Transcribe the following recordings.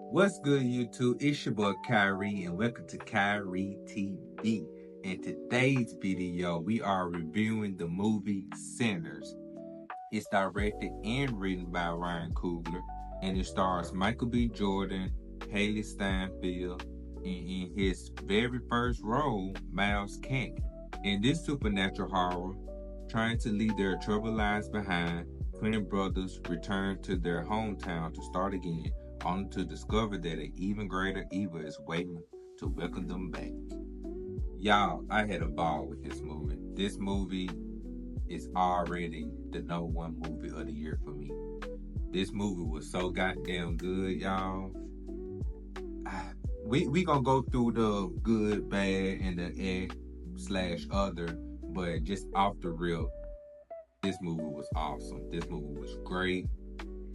What's good, YouTube? It's your boy Khiry, and welcome to Khiry TV. In today's video, we are reviewing the movie Sinners. It's directed and written by Ryan Coogler, and it stars Michael B. Jordan, Hailee Steinfield, and in his very first role, Miles Caton. In this supernatural horror, trying to leave their troubled lives behind, twin brothers return to their hometown to start again, only to discover that an even greater evil is waiting to welcome them back. Y'all, I had a ball with this movie. This movie is already the #1 movie of the year for me. This movie was so goddamn good, y'all. We gonna go through the good, bad, and the /other, but just off the rip, this movie was awesome. This movie was great.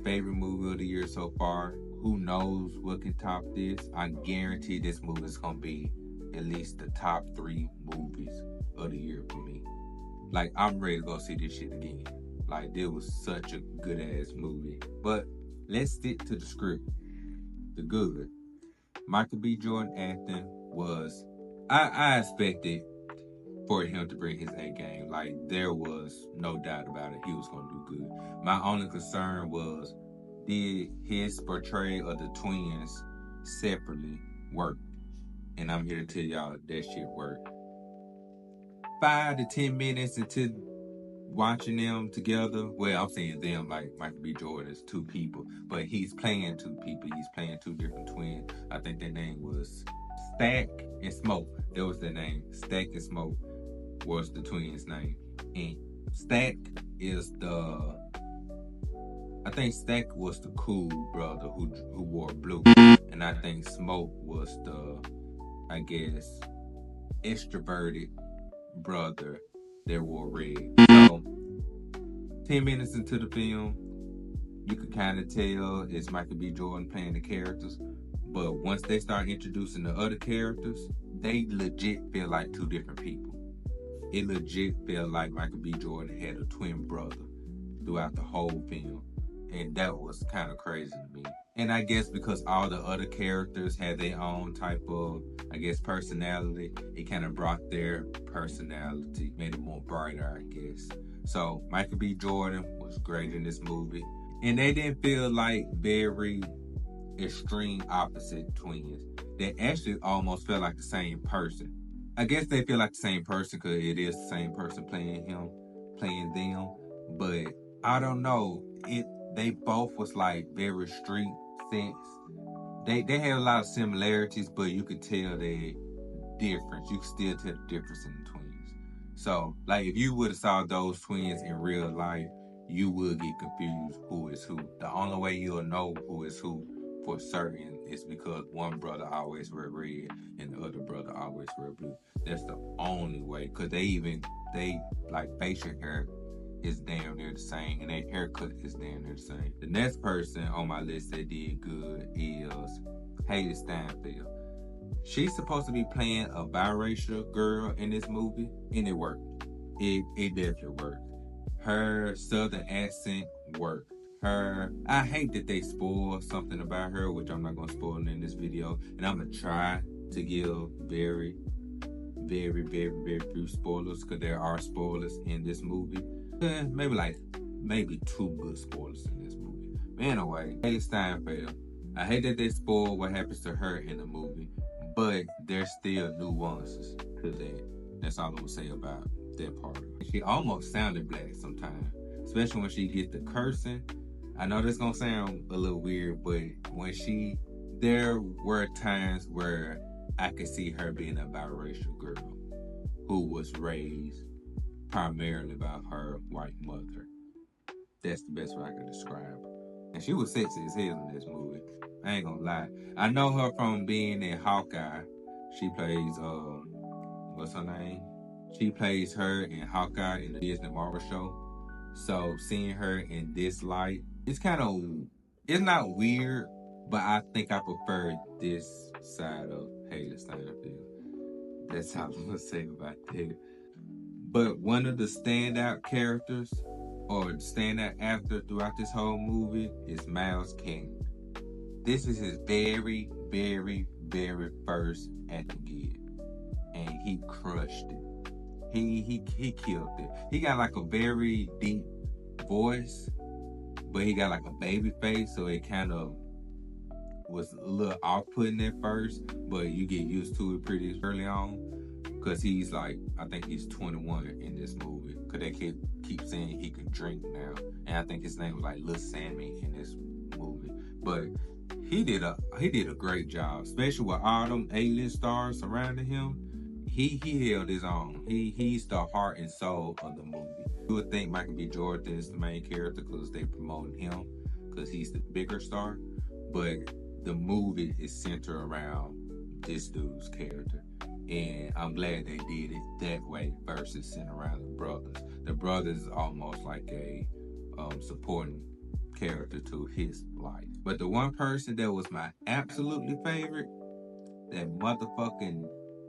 Favorite movie of the year so far. Who knows what can top this? I guarantee this movie is gonna be at least the top 3 movies of the year for me. Like, I'm ready to go see this shit again. Like, this was such a good ass movie. But let's stick to the script. The good. Michael B. Jordan acting was, I expected for him to bring his A game. Like, there was no doubt about it. He was gonna do good. My only concern was, did his portrayal of the twins separately work? And I'm here to tell y'all that shit worked. 5 to 10 minutes into watching them together, well, I'm saying them like Michael B. Jordan is 2 people, but he's playing 2 people. He's playing 2 different twins. I think their name was Stack and Smoke. That was their name. Stack and Smoke was the twins' name. And Stack is I think Stack was the cool brother who wore blue. And I think Smoke was the, I guess, extroverted brother that wore red. So, 10 minutes into the film, you could kind of tell it's Michael B. Jordan playing the characters. But once they start introducing the other characters, they legit feel like 2 different people. It legit felt like Michael B. Jordan had a twin brother throughout the whole film. And that was kind of crazy to me. And I guess because all the other characters had their own type of, I guess, personality, it kind of brought their personality, made it more brighter, I guess. So Michael B. Jordan was great in this movie. And they didn't feel like very extreme opposite twins. They actually almost felt like the same person. I guess they feel like the same person because it is the same person playing them. But I don't know. They both was like very street sense. They had a lot of similarities, but you could tell the difference. You could still tell the difference in the twins. So, like, if you would have saw those twins in real life, you would get confused who is who. The only way you'll know who is who for certain is because one brother always wear red and the other brother always wear blue. That's the only way. Cause they like facial hair is damn near the same, and their haircut is damn near the same. The next person on my list that did good is Hailee Steinfield. She's supposed to be playing a biracial girl in this movie, and it worked. It definitely worked. Her southern accent worked. I hate that they spoil something about her, which I'm not gonna spoil in this video, and I'm gonna try to give very, very, very, very few spoilers, because there are spoilers in this movie. Maybe 2 good spoilers in this movie. But anyway, Hailee Steinfield. I hate that they spoil what happens to her in the movie, but there's still nuances to that. That's all I'm gonna say about that part. She almost sounded black sometimes, especially when she get the cursing. I know that's gonna sound a little weird, but there were times where I could see her being a biracial girl who was raised primarily by her white mother. That's the best way I could describe her. And she was sexy as hell in this movie. I ain't gonna lie. I know her from being in Hawkeye. She plays, what's her name? She plays her in Hawkeye in the Disney Marvel show. So seeing her in this light, it's not weird, but I think I prefer this side of Hailee Steinfield. That's all I'm gonna say about that. But one of the standout characters or standout actor throughout this whole movie is Miles Caton. This is his very, very, very first acting gig, and he crushed it. He killed it. He got like a very deep voice, but he got like a baby face, so it kind of was a little off-putting at first, but you get used to it pretty early on. Cause he's like, I think he's 21 in this movie. Cause they keep saying he could drink now, and I think his name was like Lil Sammy in this movie. But he did a great job, especially with all them A-list stars surrounding him. He held his own. He's the heart and soul of the movie. You would think Michael B. Jordan is the main character because they promoting him because he's the bigger star, but the movie is centered around this dude's character. And I'm glad they did it that way versus centered around the brothers. The brothers is almost like a supporting character to his life. But the one person that was my absolutely favorite, that motherfucking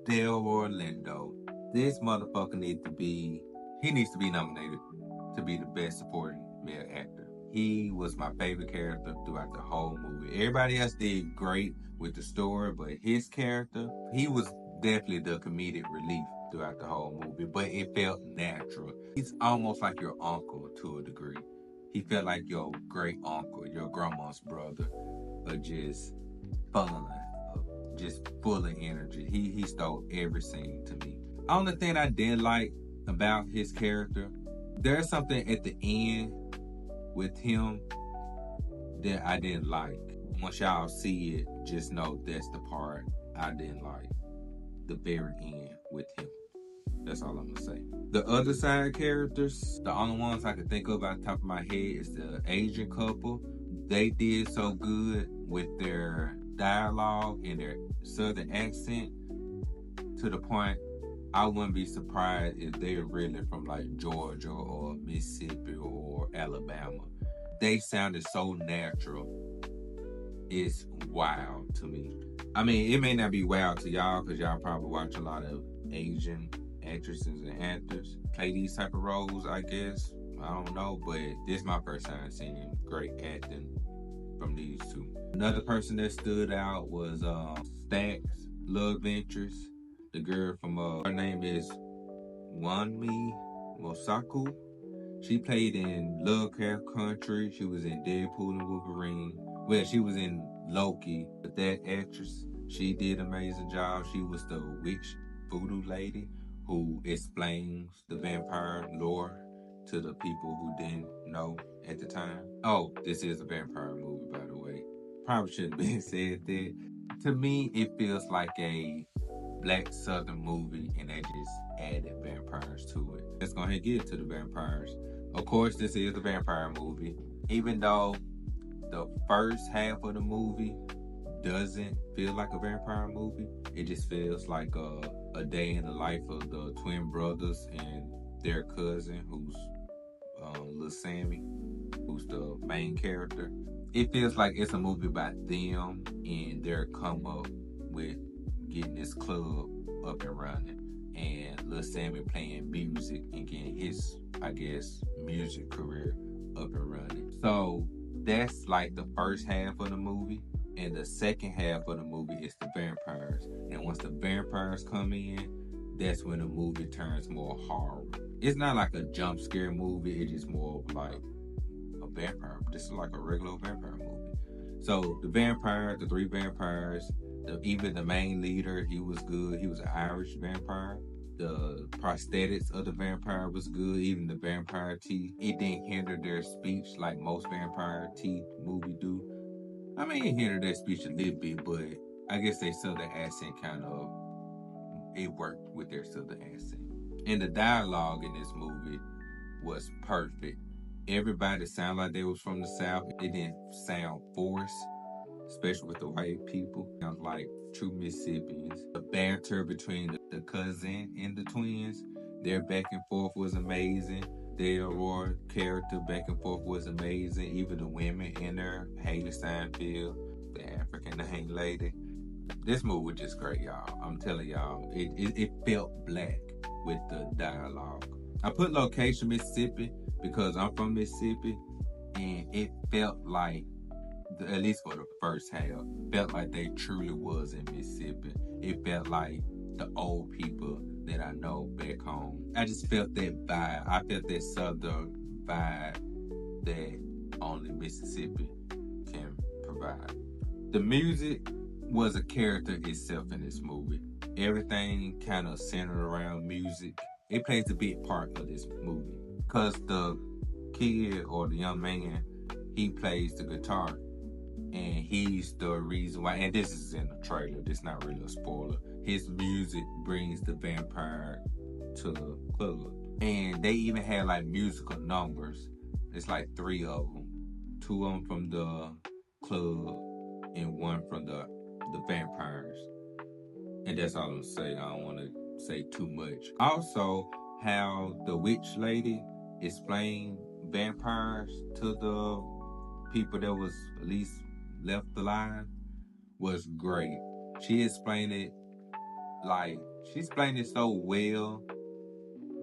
Delroy Lindo. This motherfucker needs to be nominated to be the best supporting male actor. He was my favorite character throughout the whole movie. Everybody else did great with the story, but his character, he was definitely the comedic relief throughout the whole movie, but it felt natural. He's almost like your uncle to a degree. He felt like your great uncle, your grandma's brother, or just fun, just full of energy. He stole every scene to me. Only thing I didn't like about his character, there's something at the end with him that I didn't like. Once y'all see it, just know that's the part I didn't like. The very end with him. That's all I'm gonna say. The other side characters, the only ones I can think of out the top of my head is the Asian couple. They did so good with their dialogue and their southern accent to the point I wouldn't be surprised if they're really from like Georgia or Mississippi or Alabama. They sounded so natural. It's wild to me. I mean, it may not be wild to y'all because y'all probably watch a lot of Asian actresses and actors play these type of roles, I guess. I don't know, but this is my first time seeing great acting from these two. Another person that stood out was Stack's Love Ventures. The girl from, her name is Wanmi Mosaku. She played in Lovecraft Country. She was in Deadpool and Wolverine. Well, she was in Loki. But that actress, she did an amazing job. She was the witch voodoo lady who explains the vampire lore to the people who didn't know at the time. Oh, this is a vampire movie, by the way. Probably shouldn't have been said that. To me, it feels like a Black Southern movie, and they just added vampires to it. Let's go ahead and get to the vampires. Of course, this is a vampire movie. Even though the first half of the movie doesn't feel like a vampire movie, it just feels like a day in the life of the twin brothers and their cousin, who's Lil Sammy, who's the main character. It feels like it's a movie about them and their come up with getting this club up and running, and Lil Sammy playing music and getting his, I guess, music career up and running. So that's like the first half of the movie, and the second half of the movie is the vampires. And once the vampires come in, that's when the movie turns more horror. It's not like a jump scare movie, it's just more like a vampire. This is like a regular vampire movie. So the vampire, the three vampires, even the main leader, he was good. He was an Irish vampire. The prosthetics of the vampire was good. Even the vampire teeth, it didn't hinder their speech like most vampire teeth movies do. I mean, it hindered their speech a little bit, but I guess their southern accent kind of, it worked with their southern accent. And the dialogue in this movie was perfect. Everybody sounded like they was from the South. It didn't sound forced, especially with the white people. Sounds like true Mississippians. The banter between the cousin and the twins, their back and forth was amazing. Their Delroy character back and forth was amazing. Even the women in there, Hailee Steinfield, the African name lady. This movie was just great, y'all. I'm telling y'all, it felt black with the dialogue. I put location Mississippi because I'm from Mississippi, and it felt like at least for the first half, felt like they truly was in Mississippi. It felt like the old people that I know back home. I just felt that vibe. I felt that southern vibe that only Mississippi can provide. The music was a character itself in this movie. Everything kind of centered around music. It plays a big part of this movie because the kid or the young man, he plays the guitar, and he's the reason why. And this is in the trailer. This is not really a spoiler. His music brings the vampire to the club, and they even had like musical numbers. It's like 3 of them, 2 of them from the club, and 1 from the vampires. And that's all I'm gonna say. I don't want to say too much. Also, how the witch lady explained vampires to the people that was at least left alive was great. She explained it so well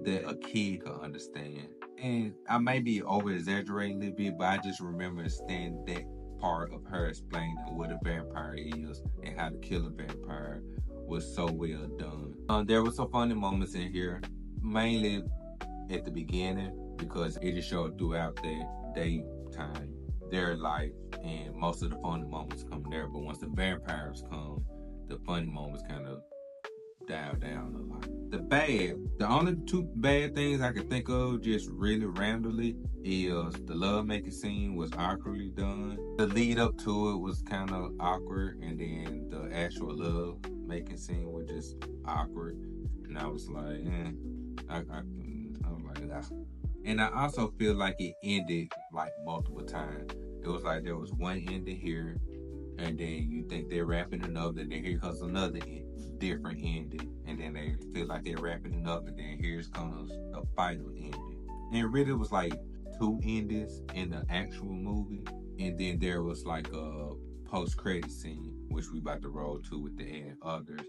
that a kid could understand. And I may be over exaggerating a little bit, but I just remember understanding that part of her explaining what a vampire is and how to kill a vampire was so well done. There were some funny moments in here, mainly at the beginning, because it just showed throughout their daytime, their life, and most of the funny moments come there. But once the vampires come, the funny moments kind of dial down a lot. The only 2 bad things I can think of just really randomly is the love making scene was awkwardly done. The lead up to it was kind of awkward, and then the actual love making scene was just awkward. And I was like, I was like, ah. And I also feel like it ended like multiple times. It was like there was one ending here, and then you think they're wrapping another, then here comes another different ending, and then they feel like they're wrapping another, and then here comes the final ending. And really, it was like 2 endings in the actual movie, and then there was like a post-credit scene, which we about to roll to with the others.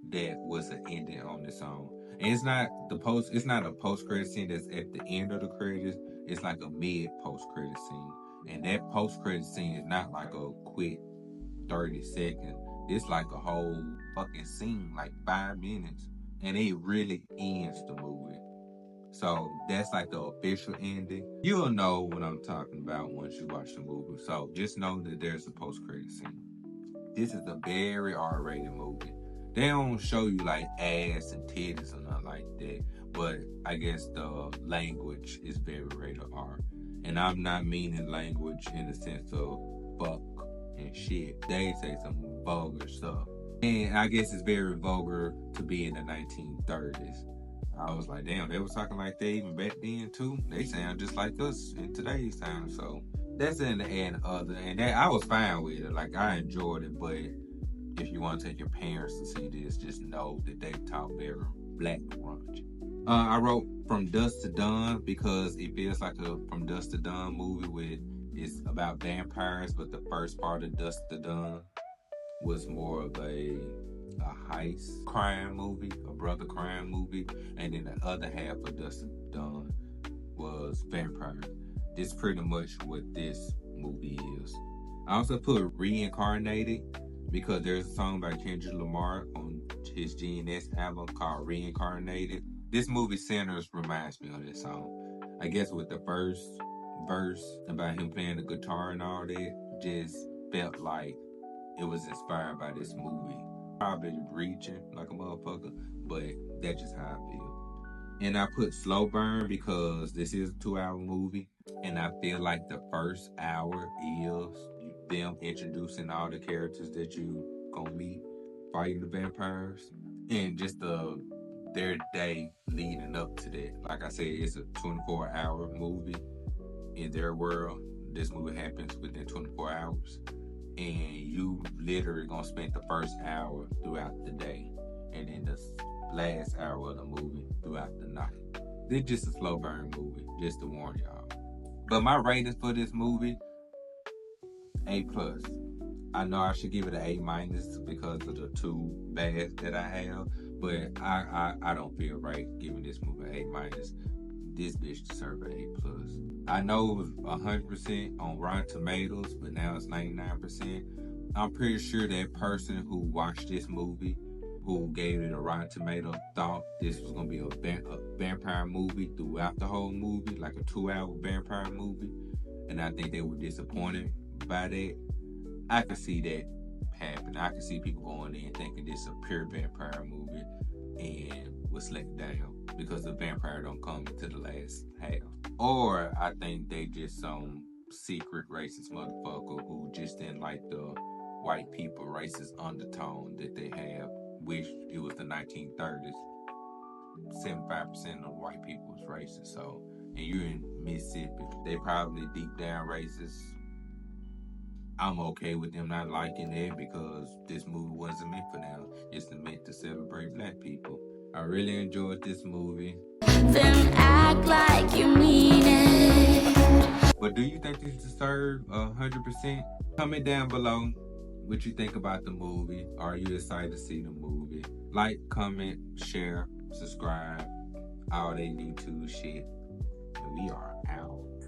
That was an ending on its own. And it's not a post-credit scene that's at the end of the credits. It's like a mid-post-credit scene. And that post-credit scene is not like a quick 30 seconds. It's like a whole fucking scene, like 5 minutes. And it really ends the movie. So that's like the official ending. You'll know what I'm talking about once you watch the movie. So just know that there's a post-credit scene. This is a very R-rated movie. They don't show you like ass and titties or nothing like that. But I guess the language is very rated R. And I'm not meaning language in the sense of fuck and shit. They say some vulgar stuff. And I guess it's very vulgar to be in the 1930s. I was like, damn, they was talking like that even back then too. They sound just like us in today's time. So that's in the and other. And that, I was fine with it. Like, I enjoyed it. But if you want to take your parents to see this, just know that they talk very black brunch. I wrote From Dusk to Dawn because it feels like a From Dusk to Dawn movie it's about vampires, but the first part of Dusk to Dawn was more of a heist crime movie, a brother crime movie, and then the other half of Dusk to Dawn was vampires. This is pretty much what this movie is. I also put Reincarnated because there's a song by Kendrick Lamar on his GNS album called Reincarnated. This movie centers reminds me of this song. I guess with the first verse about him playing the guitar and all that, just felt like it was inspired by this movie. Probably reaching like a motherfucker, but that's just how I feel. And I put Slow Burn because this is a 2-hour movie, and I feel like the first hour is them introducing all the characters that you gonna meet fighting the vampires, and just their day leading up to that. Like I said, it's a 24-hour movie. In their world, this movie happens within 24 hours, and you literally gonna spend the first hour throughout the day, and then the last hour of the movie throughout the night. It's just a slow burn movie, just to warn y'all. But my ratings for this movie, A+. I know I should give it an A- because of the 2 bads that I have, but I don't feel right giving this movie an A-. this bitch deserve an A+. I know it was 100% on Rotten Tomatoes, but now it's 99%. I'm pretty sure that person who watched this movie, who gave it a Rotten Tomato, thought this was gonna be a vampire movie throughout the whole movie, like a 2-hour vampire movie, and I think they were disappointed by that. I could see that happen. I could see people going in thinking this is a pure vampire movie and was let down because the vampire don't come to the last half. Or I think they just some secret racist motherfucker who just didn't like the white people racist undertone that they have, which it was the 1930s. 75% of white people was racist. So, and you're in Mississippi, they probably deep down racist. I'm okay with them not liking it because this movie wasn't meant for them. It's meant to celebrate black people. I really enjoyed this movie. Then act like you mean it. But do you think this deserves 100%? Comment down below what you think about the movie. Are you excited to see the movie? Like, comment, share, subscribe, all that YouTube shit. And we are out.